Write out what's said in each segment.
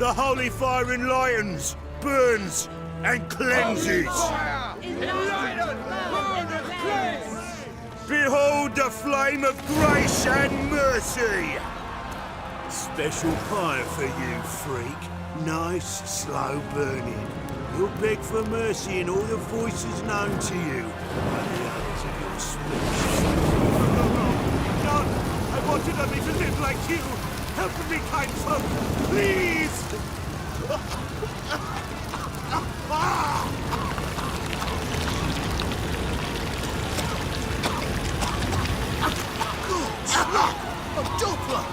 The holy fire enlightens, burns, and cleanses. Behold the flame of grace and mercy. Special fire for you, freak. Nice, slow burning. You'll beg for mercy in all the voices known to you, and the others of your species. No, I wanted only to live like you. Help me, kind folk, please! A Doppler!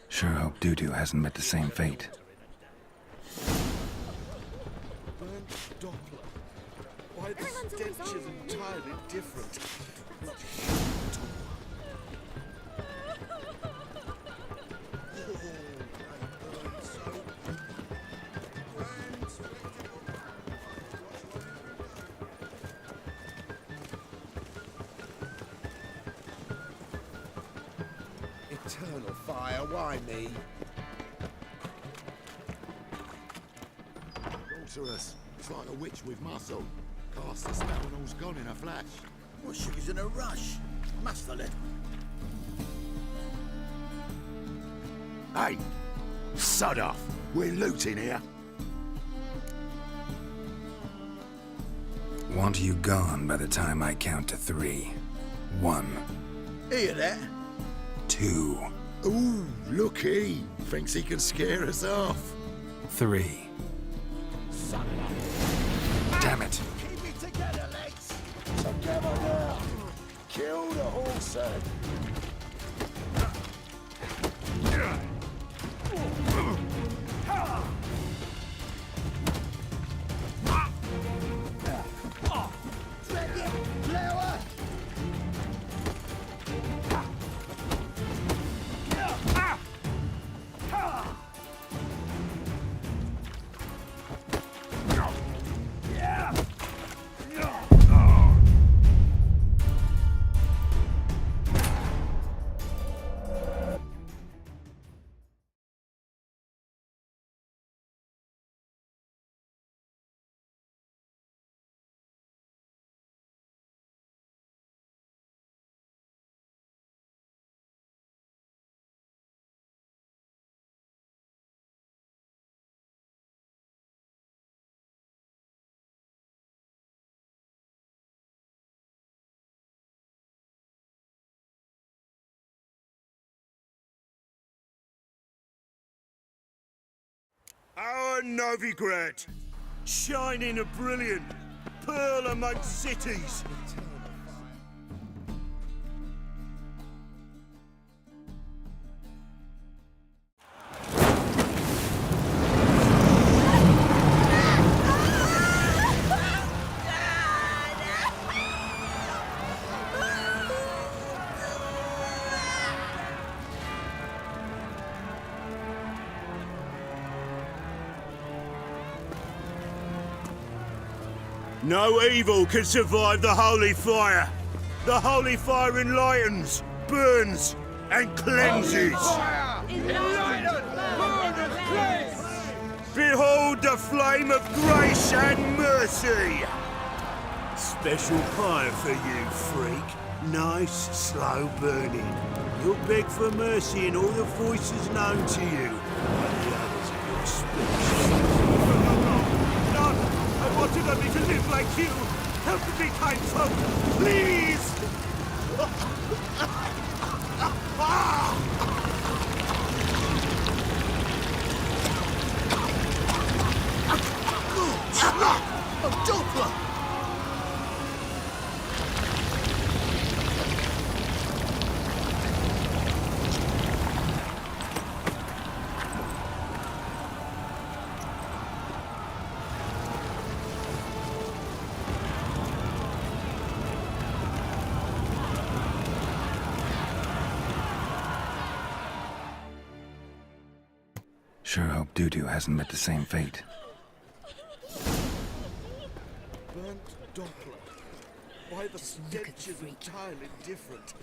Sure hope Doo-Doo hasn't met the same fate. Doppler. Why the stench is entirely different. Eternal fire, why me? Sorceress, it's like a witch with muscle. Cast the spell and all's gone in a flash. Well, she was in a rush. Must have let. Hey! Sod off! We're looting here. Want you gone by the time I count to 3. 1. Hear that? 2. Ooh, look he! Thinks he can scare us off. 3. Damn it! Keep it together, legs! Together now! Kill the horse head! Our Novigrad, shining a brilliant pearl amongst cities. No evil can survive the holy fire. The holy fire enlightens, burns, and cleanses. Behold the flame of grace and mercy. Special fire for you, freak. Nice, slow burning. You'll beg for mercy in all the voices known to you, and the others of your species. I wanted only to live like you. Help me, kind folk, please! A Doppler! Sure hope Dudu hasn't met the same fate. Burnt Doppler. Why the stench is entirely different.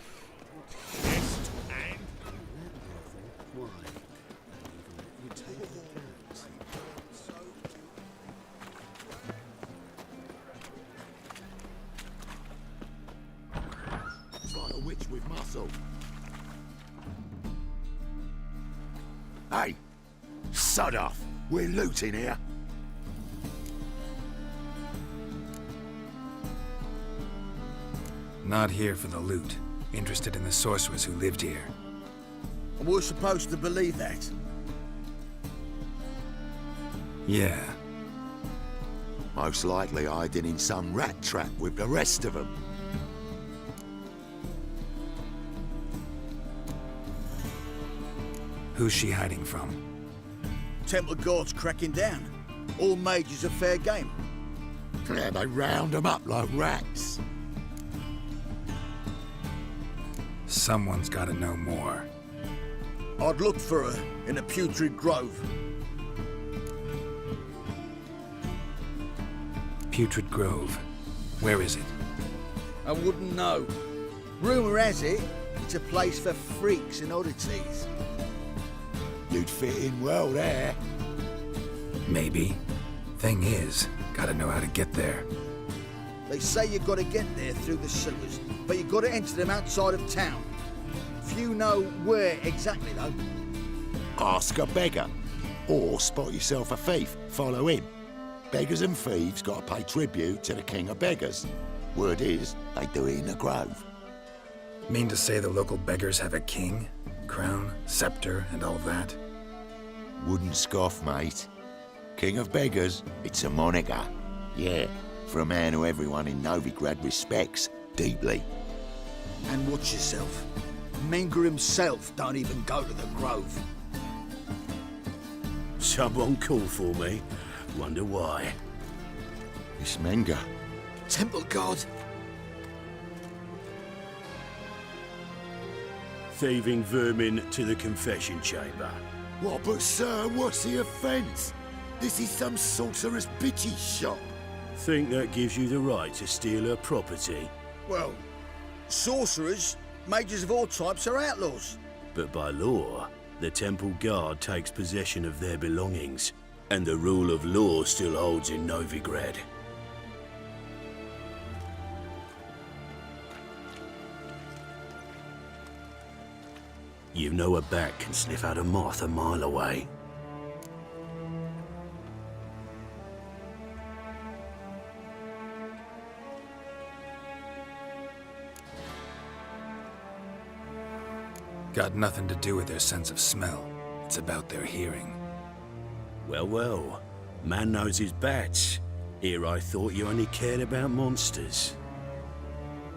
Chest and... Why? You take the cats. It's like a witch with muscle. Hey! Sod off! We're looting here. Not here for the loot. Interested in the sorcerers who lived here. And we're supposed to believe that. Yeah. Most likely hiding in some rat trap with the rest of them. Who's she hiding from? Temple Guard's cracking down. All mages are fair game. Yeah, they round them up like rats. Someone's gotta know more. I'd look for her in a putrid grove. Putrid Grove. Where is it? I wouldn't know. Rumour has it, it's a place for freaks and oddities. You'd fit in well there. Maybe. Thing is, gotta know how to get there. They say you gotta get there through the sewers, but you gotta enter them outside of town. Few know where exactly, though. Ask a beggar. Or spot yourself a thief. Follow him. Beggars and thieves gotta pay tribute to the king of beggars. Word is, they do it in the grove. Mean to say the local beggars have a king? Crown, scepter, and all that? Wouldn't scoff, mate. King of beggars, it's a moniker. Yeah, for a man who everyone in Novigrad respects deeply. And watch yourself. Menger himself don't even go to the grove. Someone called for me. Wonder why. It's Menger. Temple Guard. Thieving vermin to the confession chamber. What, but sir, what's the offence? This is some sorcerer's bitchy shop. Think that gives you the right to steal her property? Well, sorcerers, mages of all types are outlaws. But by law, the temple guard takes possession of their belongings, and the rule of law still holds in Novigrad. You know a bat can sniff out a moth a mile away. Got nothing to do with their sense of smell. It's about their hearing. Well, well. Man knows his bats. Here I thought you only cared about monsters.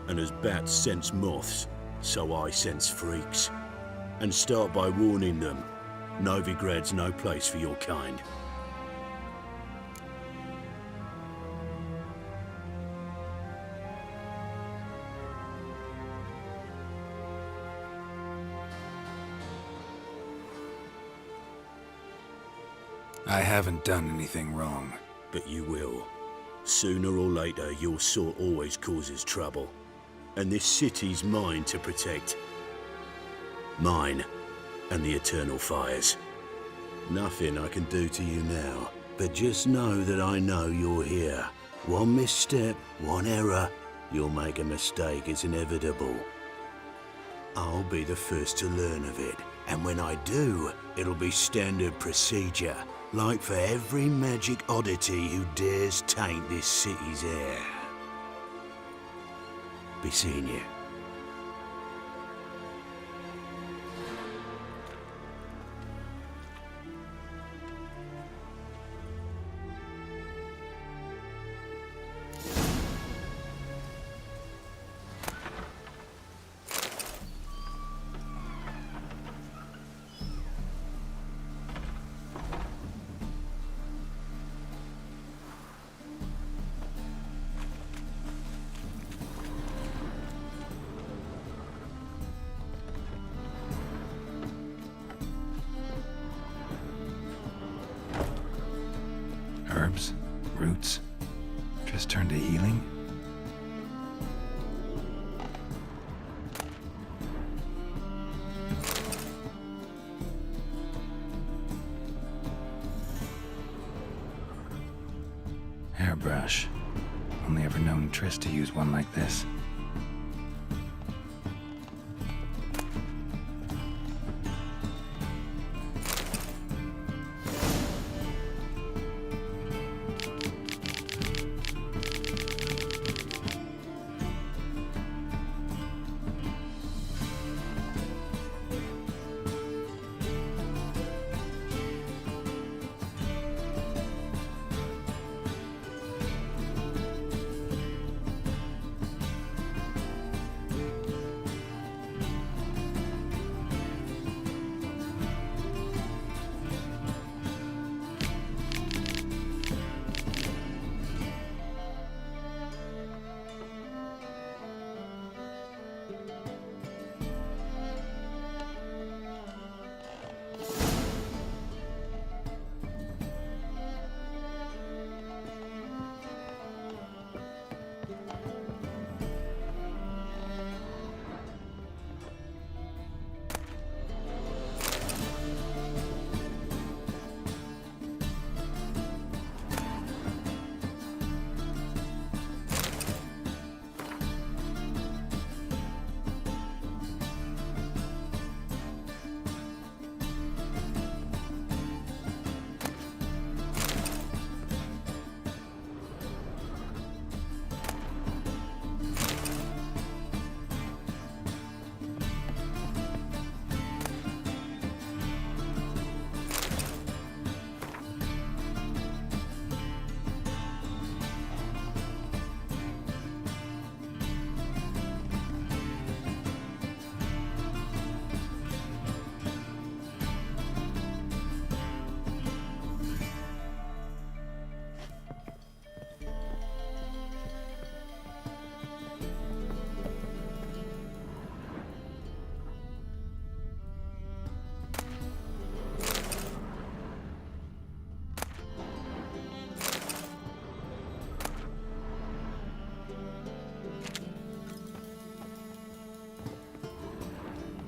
And as bats sense moths, so I sense freaks. And start by warning them. Novigrad's no place for your kind. I haven't done anything wrong. But you will. Sooner or later, your sort always causes trouble. And this city's mine to protect. Mine and the eternal fires. Nothing I can do to you now, but just know that I know you're here. One misstep, one error, you'll make a mistake, it's inevitable. I'll be the first to learn of it, and when I do, it'll be standard procedure, like for every magic oddity who dares taint this city's air. Be seeing you. herbs, roots, just turn to healing? Hairbrush. Only ever known Triss to use one like this.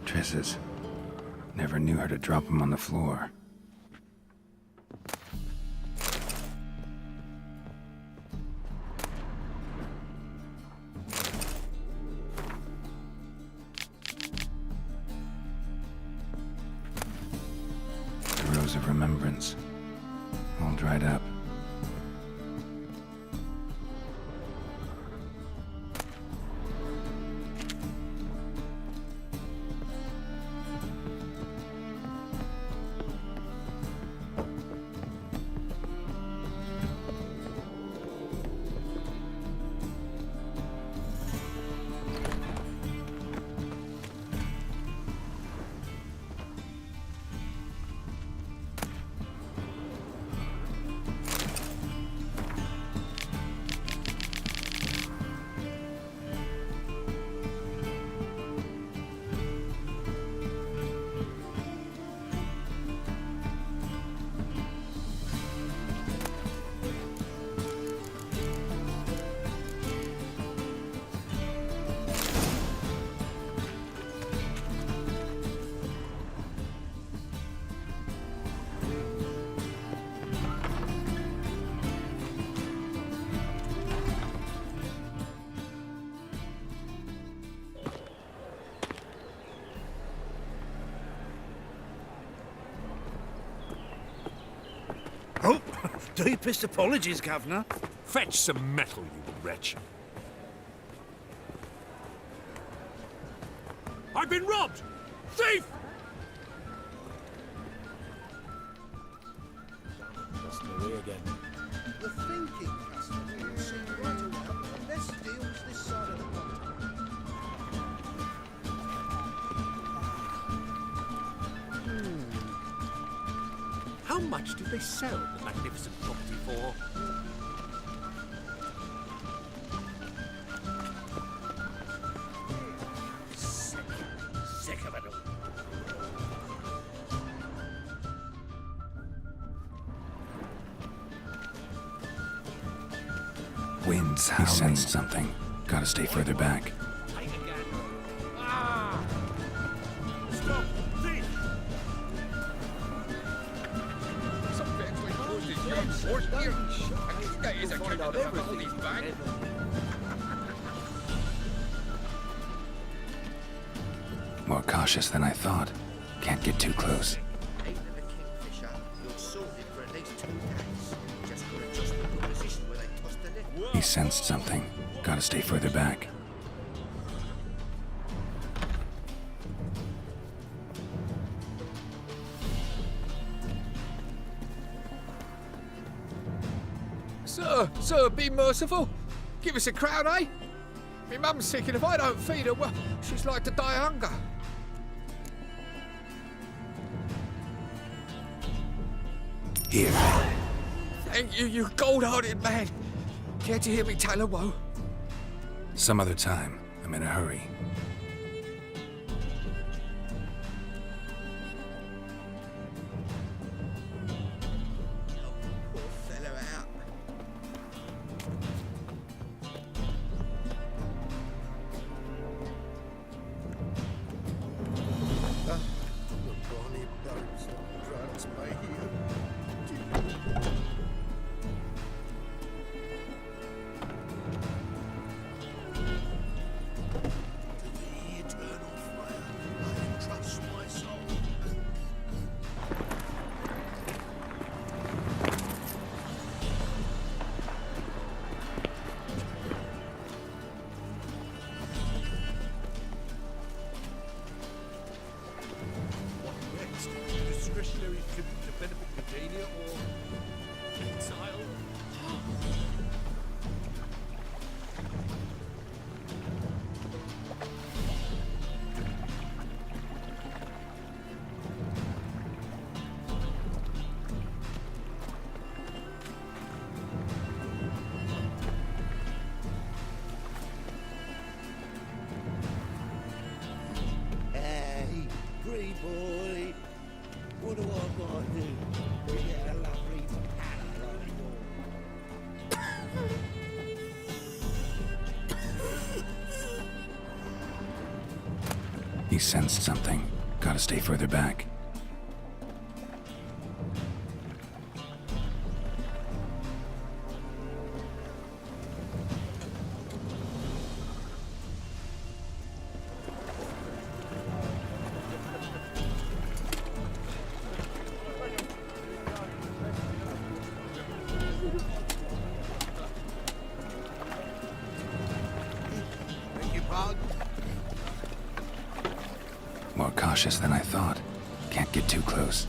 Triss's. Never knew her to drop them on the floor. The Rose of Remembrance. All dried up. Oh, deepest apologies, Governor. Fetch some metal, you wretch. I've been robbed! Thief! That's Marie again. The thinking customer will see right away unless deals this side of the pond. How much did they sell the magnificent property for? Sick of it all. Winds howling. He sensed something. Gotta stay further back. Stop! Thief! More cautious than I thought. Can't get too close. Ain't in the Kingfisher. You're sorted for at least 2 days. Just gotta adjust the good position where they tossed the net. He sensed something. Gotta stay further back. Sir, be merciful. Give us a crown, eh? My mum's sick, and if I don't feed her, well, she's like to die of hunger. Here. Thank you, you gold-hearted man. Care to hear me tell a woe? Some other time. I'm in a hurry. Poor fella out. The bonny birds grants my ear. To the eternal fire, I entrust my soul. What next? Discretionary tribute to benefit Virginia or exile? Hey, pretty boy. What do I gotta do to get a lovely pal like He sensed something. Gotta stay further back. Beg your pardon? More cautious than I thought. Can't get too close.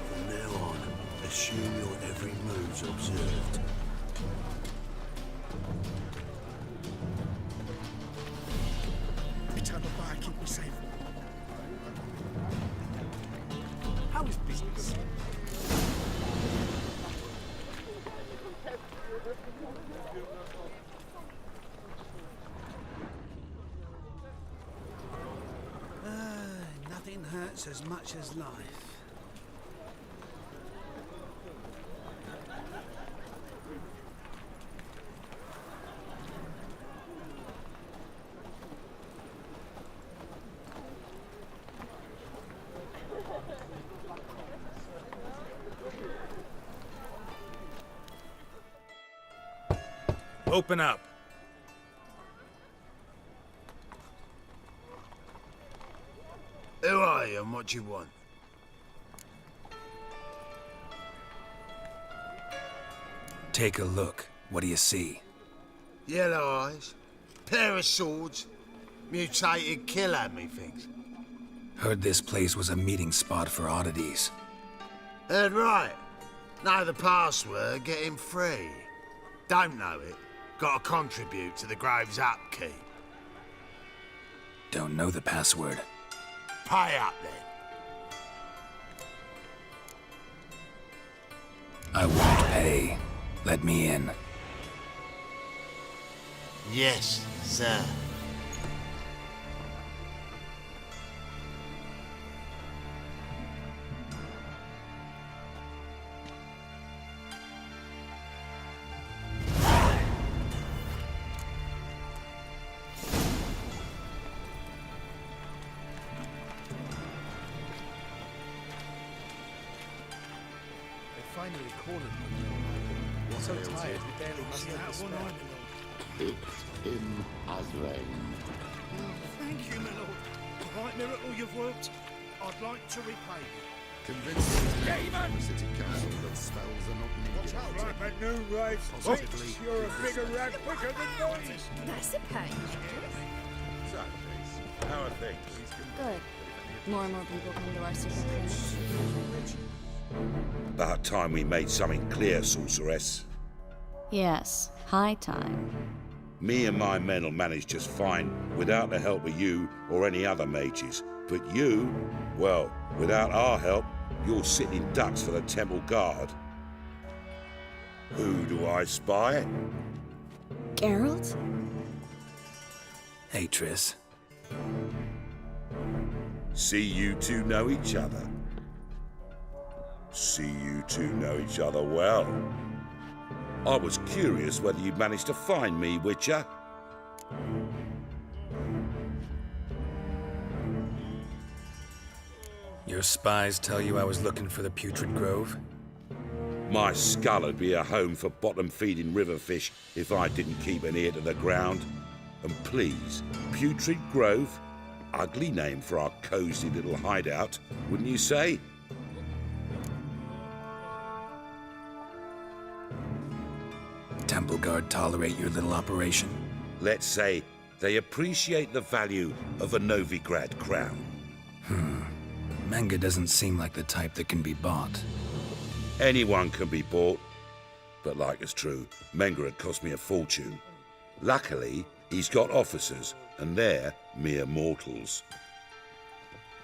From now on, assume your every move's observed. Eternal fire, keep me safe. How is business? Nothing hurts as much as life. Open up. Who are you and what do you want? Take a look. What do you see? Yellow eyes, pair of swords, mutated killer, methinks. Heard this place was a meeting spot for oddities. Heard right. Know the password, get him free. Don't know it, gotta contribute to the Grove's upkeep. Don't know the password. Pay up then. I won't pay. Let me in. Yes, sir. finally cornered me. So tired, we barely mustered the spell. It's him as reigned. Thank you, my lord. A right miracle you've worked. I'd like to repay you. Convince the city council that spells are not needed. Like a new race. Positively. You're a bigger rag quicker than noise. That's a pain. So, how are things? Good. More and more people come to our secret clinic. About time we made something clear, sorceress. Yes, high time. Me and my men will manage just fine without the help of you or any other mages. But you, well, without our help, you're sitting ducks for the temple guard. Who do I spy? Geralt? Hey, Triss. See you two know each other. See you two know each other well. I was curious whether you'd managed to find me, Witcher. Your spies tell you I was looking for the Putrid Grove? My skull would be a home for bottom-feeding river fish if I didn't keep an ear to the ground. And please, Putrid Grove? Ugly name for our cosy little hideout, wouldn't you say? Temple Guard tolerate your little operation? Let's say they appreciate the value of a Novigrad crown. Menga doesn't seem like the type that can be bought. Anyone can be bought, but like it's true, Menga had cost me a fortune. Luckily, he's got officers, and they're mere mortals.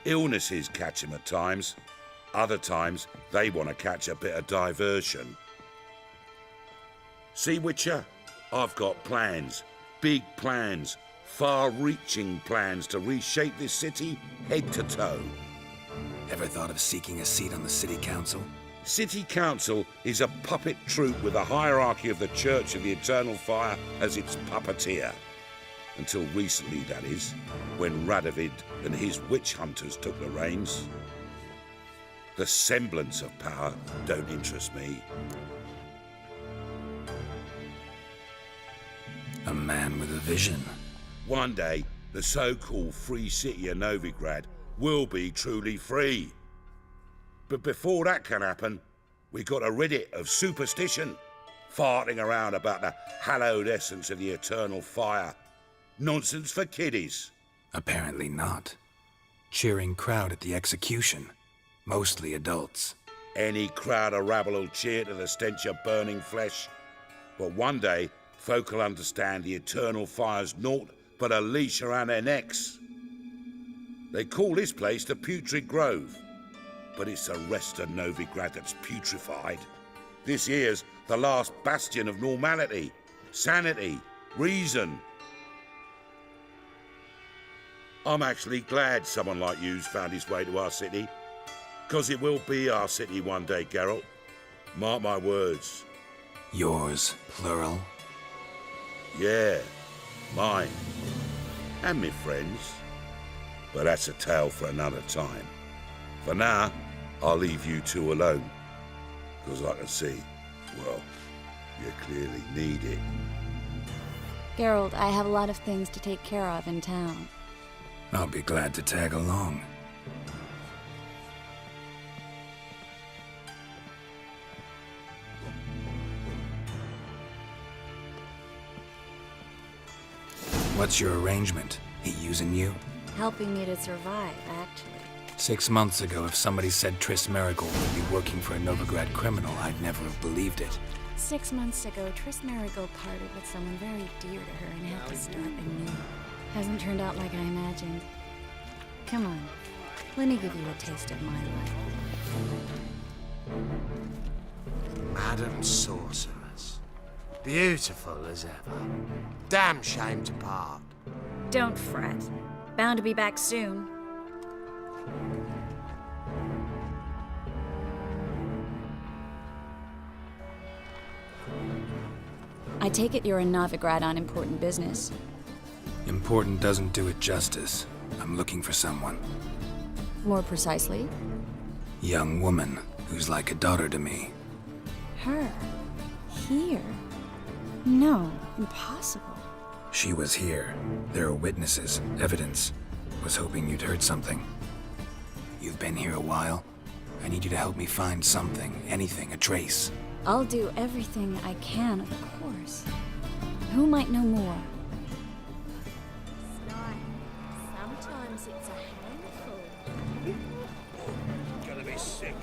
Illnesses catch him at times. Other times, they want to catch a bit of diversion. See, Witcher, I've got plans. Big plans. Far-reaching plans to reshape this city head to toe. Ever thought of seeking a seat on the city council? City Council is a puppet troupe with a hierarchy of the Church of the Eternal Fire as its puppeteer. Until recently, that is, when Radovid and his witch hunters took the reins. The semblance of power don't interest me. A man with a vision. One day, the so-called free city of Novigrad will be truly free. But before that can happen, we got to rid it of superstition, farting around about the hallowed essence of the eternal fire. Nonsense for kiddies. Apparently not. Cheering crowd at the execution. Mostly adults. Any crowd of rabble will cheer to the stench of burning flesh. But one day, folk will understand the eternal fire's naught but a leash around their necks. They call this place the Putrid Grove, but it's the rest of Novigrad that's putrefied. This here's the last bastion of normality, sanity, reason. I'm actually glad someone like you's found his way to our city, 'cause it will be our city one day, Geralt. Mark my words. Yours, plural. Yeah, mine. And me friends. But that's a tale for another time. For now, I'll leave you two alone. 'Cause I can see, well, you clearly need it. Geralt, I have a lot of things to take care of in town. I'll be glad to tag along. What's your arrangement? He using you? Helping me to survive, actually. 6 months ago, if somebody said Triss Marigold would be working for a Novigrad criminal, I'd never have believed it. 6 months ago, Triss Marigold parted with someone very dear to her and had to start anew. Hasn't turned out like I imagined. Come on, let me give you a taste of my life. Madam Sorceress. Beautiful as ever. Damn shame to part. Don't fret. Bound to be back soon. I take it you're in Novigrad on important business. Important doesn't do it justice. I'm looking for someone. More precisely? Young woman who's like a daughter to me. Her? Here? No, impossible. She was here. There are witnesses, evidence. Was hoping you'd heard something. You've been here a while. I need you to help me find something, anything, a trace. I'll do everything I can, of course. Who might know more? Sometimes it's a handful. Gonna be sick.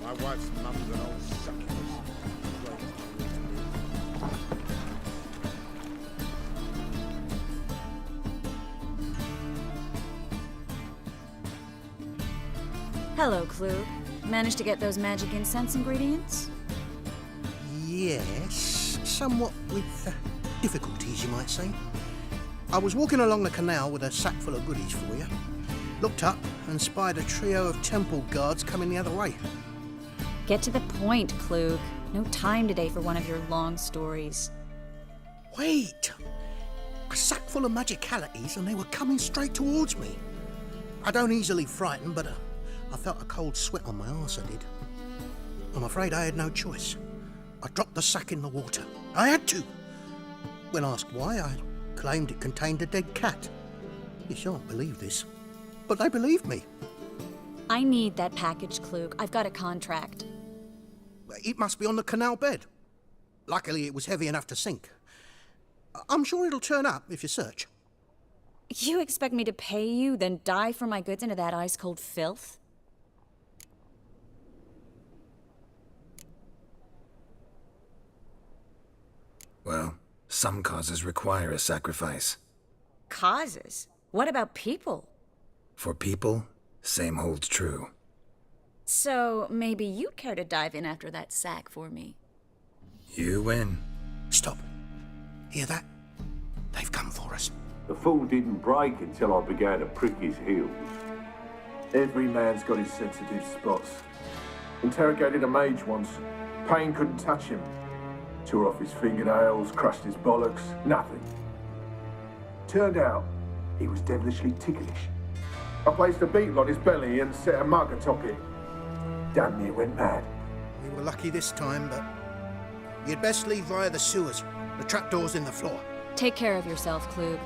My wife's mum's an old succubus. Hello, Klug. Managed to get those magic incense ingredients? Yes, somewhat with difficulties, you might say. I was walking along the canal with a sack full of goodies for you. Looked up and spied a trio of temple guards coming the other way. Get to the point, Klug. No time today for one of your long stories. Wait! A sack full of magicalities and they were coming straight towards me. I don't easily frighten, but I felt a cold sweat on my arse, I did. I'm afraid I had no choice. I dropped the sack in the water. I had to. When asked why, I claimed it contained a dead cat. You shan't believe this, but they believed me. I need that package, Klug. I've got a contract. It must be on the canal bed. Luckily, it was heavy enough to sink. I'm sure it'll turn up if you search. You expect me to pay you, then dive for my goods into that ice-cold filth? Well, some causes require a sacrifice. Causes? What about people? For people, same holds true. So, maybe you'd care to dive in after that sack for me. You win. Stop. Hear that? They've come for us. The fall didn't break until I began to prick his heels. Every man's got his sensitive spots. Interrogated a mage once. Pain couldn't touch him. Tore off his fingernails, crushed his bollocks, nothing. Turned out, he was devilishly ticklish. I placed a beetle on his belly and set a mug atop it. Damn near went mad. We were lucky this time, but you'd best leave via the sewers. The trapdoor's in the floor. Take care of yourself, Klug.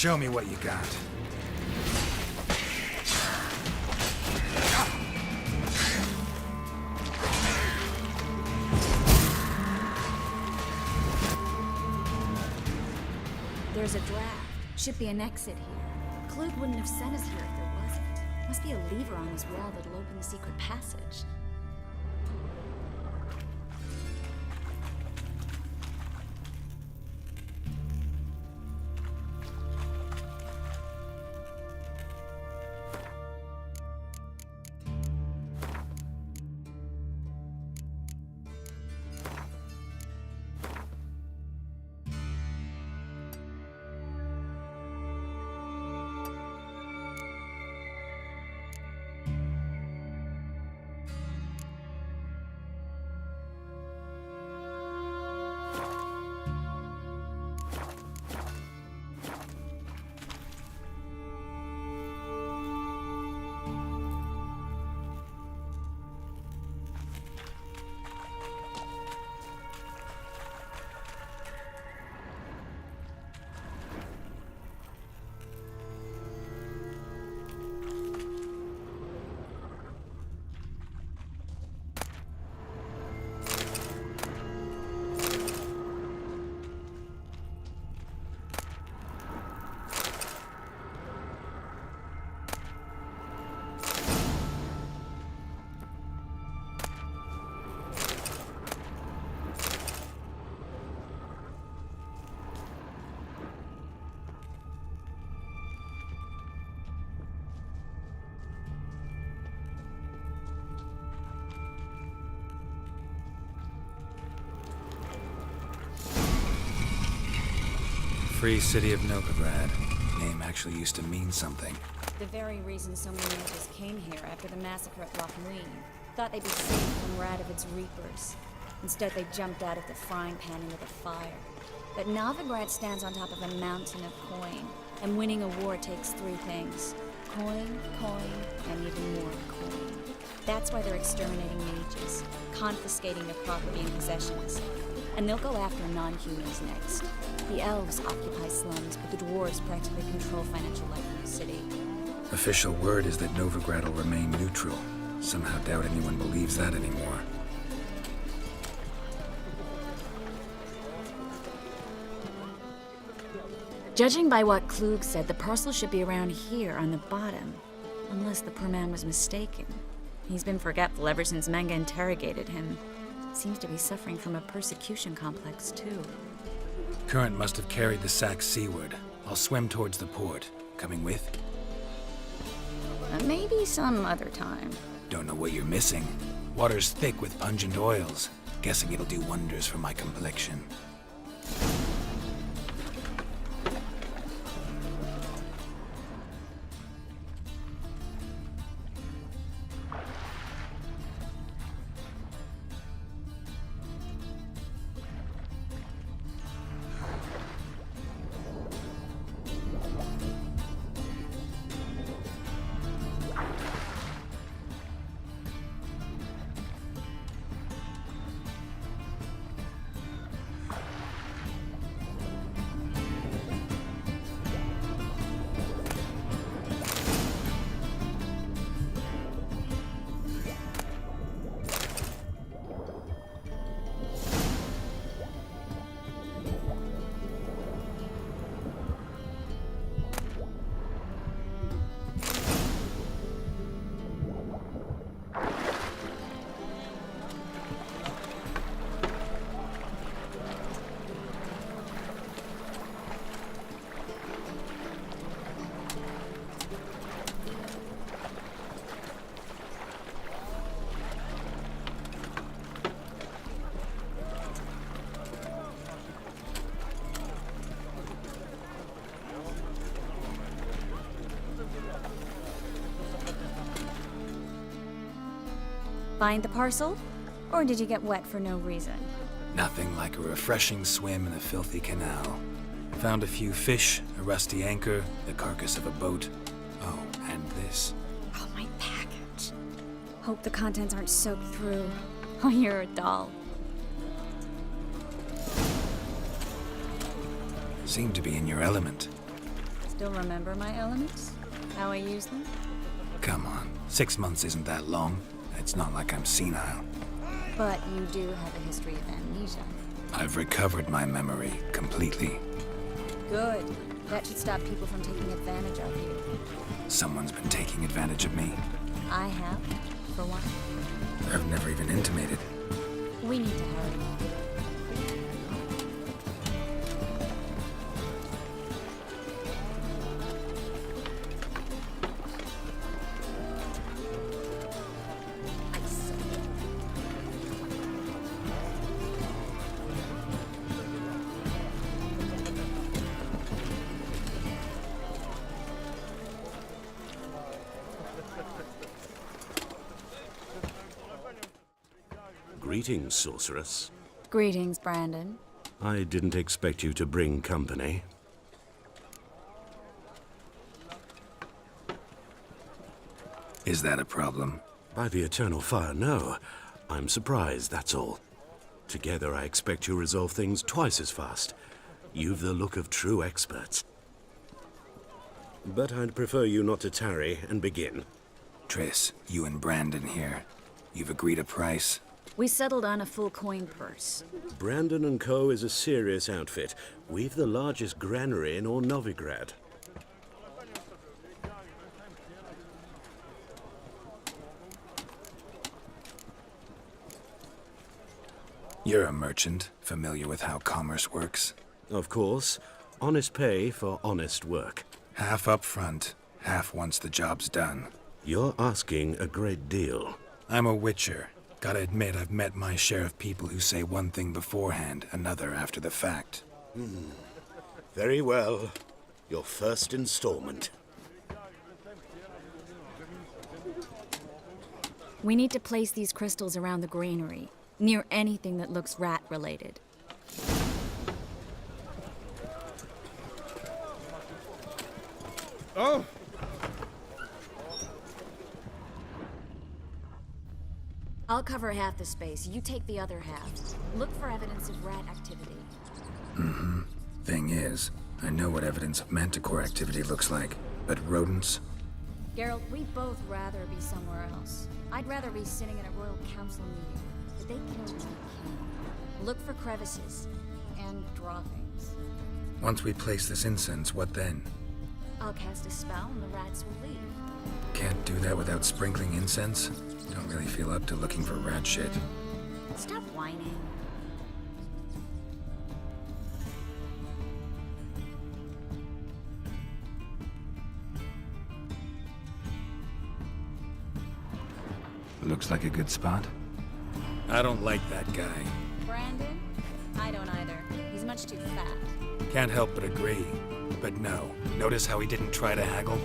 Show me what you got. There's a draft. Should be an exit here. Klug wouldn't have sent us here if there wasn't. Must be a lever on this wall that'll open the secret passage. Free City of Novigrad. Name actually used to mean something. The very reason so many natives came here after the massacre at Loch Muin. Thought they'd be safe from Radovid's reapers. Instead, they jumped out of the frying pan into the fire. But Novigrad stands on top of a mountain of coin, and winning a war takes three things. Coin, coin, and even more coin. That's why they're exterminating mages, confiscating their property and possessions. And they'll go after non-humans next. The elves occupy slums, but the dwarves practically control financial life in the city. Official word is that Novigrad will remain neutral. Somehow doubt anyone believes that anymore. Judging by what Klug said, the parcel should be around here on the bottom. Unless the poor man was mistaken. He's been forgetful ever since Manga interrogated him. Seems to be suffering from a persecution complex, too. Current must have carried the sack seaward. I'll swim towards the port. Coming with? Maybe some other time. Don't know what you're missing. Water's thick with pungent oils. Guessing it'll do wonders for my complexion. Find the parcel? Or did you get wet for no reason? Nothing like a refreshing swim in a filthy canal. Found a few fish, a rusty anchor, the carcass of a boat. Oh, and this. Oh, my package. Hope the contents aren't soaked through. Oh, you're a doll. Seem to be in your element. Still remember my elements? How I use them? Come on, 6 months isn't that long. It's not like I'm senile. But you do have a history of amnesia. I've recovered my memory completely. Good. That should stop people from taking advantage of you. Someone's been taking advantage of me. I have, for one. I've never even intimated. We need to hurry. Greetings, sorceress. Greetings, Brandon. I didn't expect you to bring company. Is that a problem? By the eternal fire, no. I'm surprised, that's all. Together, I expect you resolve things twice as fast. You've the look of true experts. But I'd prefer you not to tarry and begin. Triss, you and Brandon here. You've agreed a price? We settled on a full coin purse. Brandon & Co. is a serious outfit. We've the largest granary in all Novigrad. You're a merchant, familiar with how commerce works? Of course. Honest pay for honest work. Half up front, half once the job's done. You're asking a great deal. I'm a witcher. Gotta admit, I've met my share of people who say one thing beforehand, another after the fact. Very well. Your first installment. We need to place these crystals around the granary, near anything that looks rat-related. Oh! I'll cover half the space. You take the other half. Look for evidence of rat activity. Thing is, I know what evidence of manticore activity looks like, but rodents? Geralt, we'd both rather be somewhere else. I'd rather be sitting in a royal council meeting, but they killed the king. Look for crevices, and draw things. Once we place this incense, what then? I'll cast a spell and the rats will leave. Can't do that without sprinkling incense? Don't really feel up to looking for rat shit. Stop whining. Looks like a good spot. I don't like that guy. Brandon? I don't either. He's much too fat. Can't help but agree. But no. Notice how he didn't try to haggle?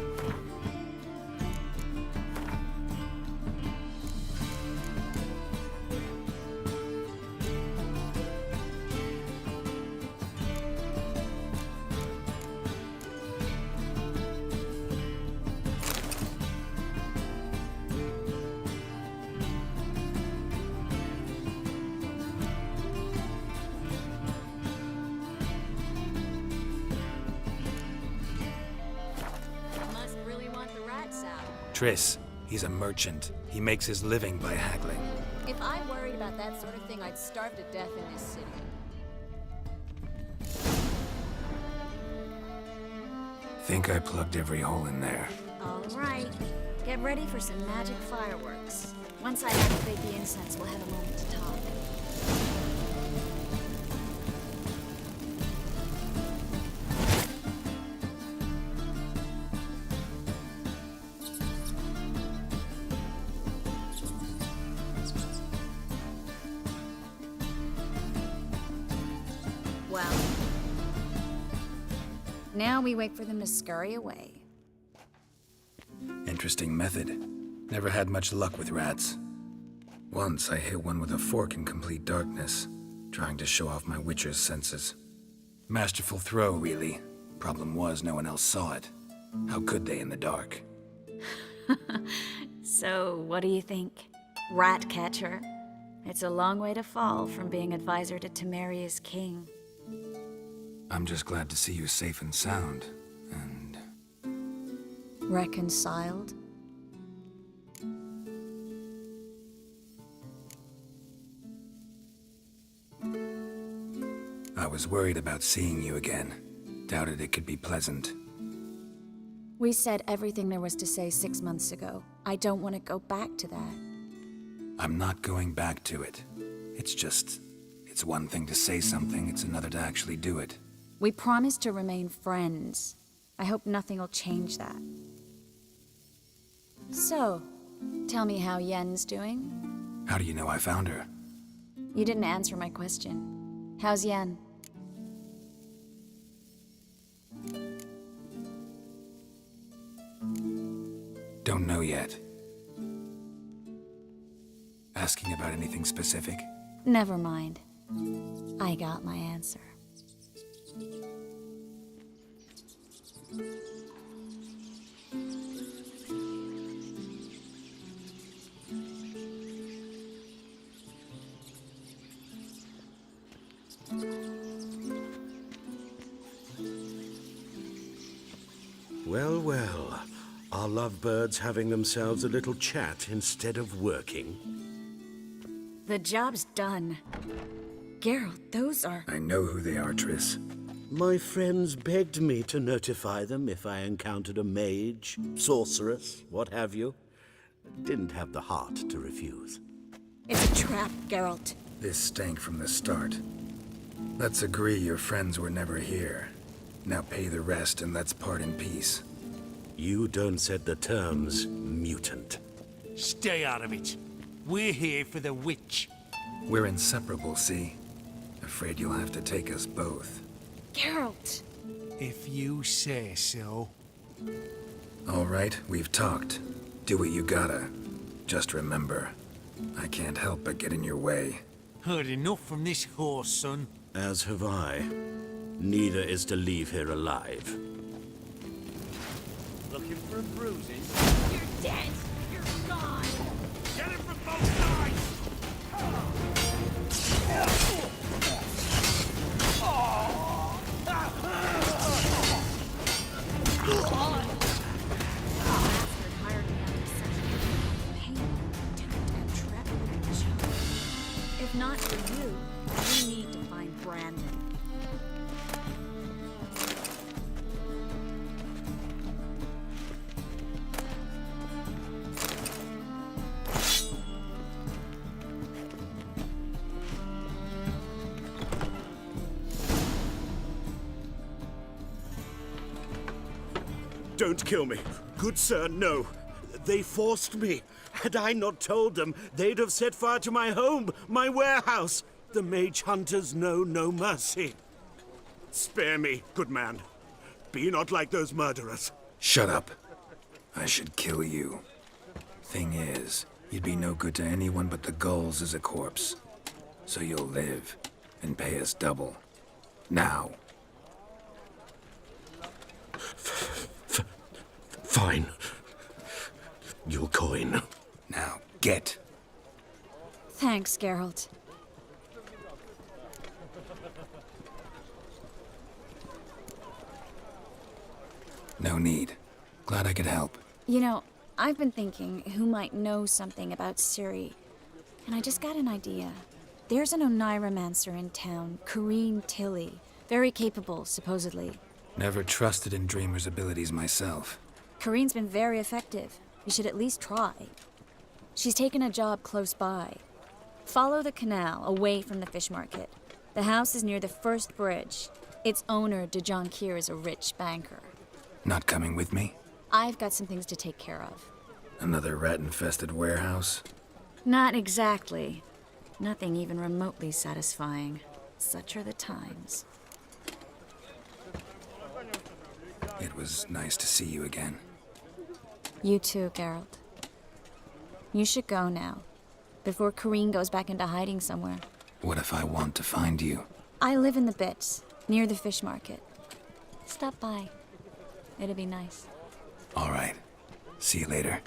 Triss, he's a merchant. He makes his living by haggling. If I worried about that sort of thing, I'd starve to death in this city. Think I plugged every hole in there. All right. Get ready for some magic fireworks. Once I activate the incense, we'll have a moment to talk. Well, now we wait for them to scurry away. Interesting method. Never had much luck with rats. Once I hit one with a fork in complete darkness, trying to show off my witcher's senses. Masterful throw, really. Problem was, no one else saw it. How could they in the dark? So, what do you think? Rat catcher? It's a long way to fall from being advisor to Temeria's king. I'm just glad to see you safe and sound, and... Reconciled? I was worried about seeing you again. Doubted it could be pleasant. We said everything there was to say 6 months ago. I don't want to go back to that. I'm not going back to it. It's just... It's one thing to say something, it's another to actually do it. We promised to remain friends. I hope nothing will change that. So, tell me how Yen's doing? How do you know I found her? You didn't answer my question. How's Yen? Don't know yet. Asking about anything specific? Never mind. I got my answer. Well, well. Are lovebirds having themselves a little chat instead of working? The job's done. Geralt, those are... I know who they are, Triss. My friends begged me to notify them if I encountered a mage, sorceress, what have you. Didn't have the heart to refuse. It's a trap, Geralt. This stank from the start. Let's agree your friends were never here. Now pay the rest and let's part in peace. You don't set the terms, mutant. Stay out of it. We're here for the witch. We're inseparable, see? Afraid you'll have to take us both. Geralt! If you say so. All right, we've talked. Do what you gotta. Just remember, I can't help but get in your way. Heard enough from this horse, son. As have I. Neither is to leave here alive. Looking for bruises? You're dead! You're gone! Get it from both sides! Bastard hired me out of such pain, contempt, and trepidation. If not for you, we need to find Brandon. Don't kill me. Good sir, no. They forced me. Had I not told them, they'd have set fire to my home, my warehouse. The mage hunters know no mercy. Spare me, good man. Be not like those murderers. Shut up. I should kill you. Thing is, you'd be no good to anyone but the gulls as a corpse. So you'll live and pay us double. Now. Fine. Your coin. Now, get. Thanks, Geralt. No need. Glad I could help. You know, I've been thinking who might know something about Ciri, and I just got an idea. There's an Oneiromancer in town, Corrine Tilly. Very capable, supposedly. Never trusted in Dreamer's abilities myself. Corrine's been very effective. You should at least try. She's taken a job close by. Follow the canal, away from the fish market. The house is near the first bridge. Its owner, de Jonquier, is a rich banker. Not coming with me? I've got some things to take care of. Another rat-infested warehouse? Not exactly. Nothing even remotely satisfying. Such are the times. It was nice to see you again. You too, Geralt. You should go now, before Corrine goes back into hiding somewhere. What if I want to find you? I live in the Bits, near the fish market. Stop by. It'd be nice. All right. See you later.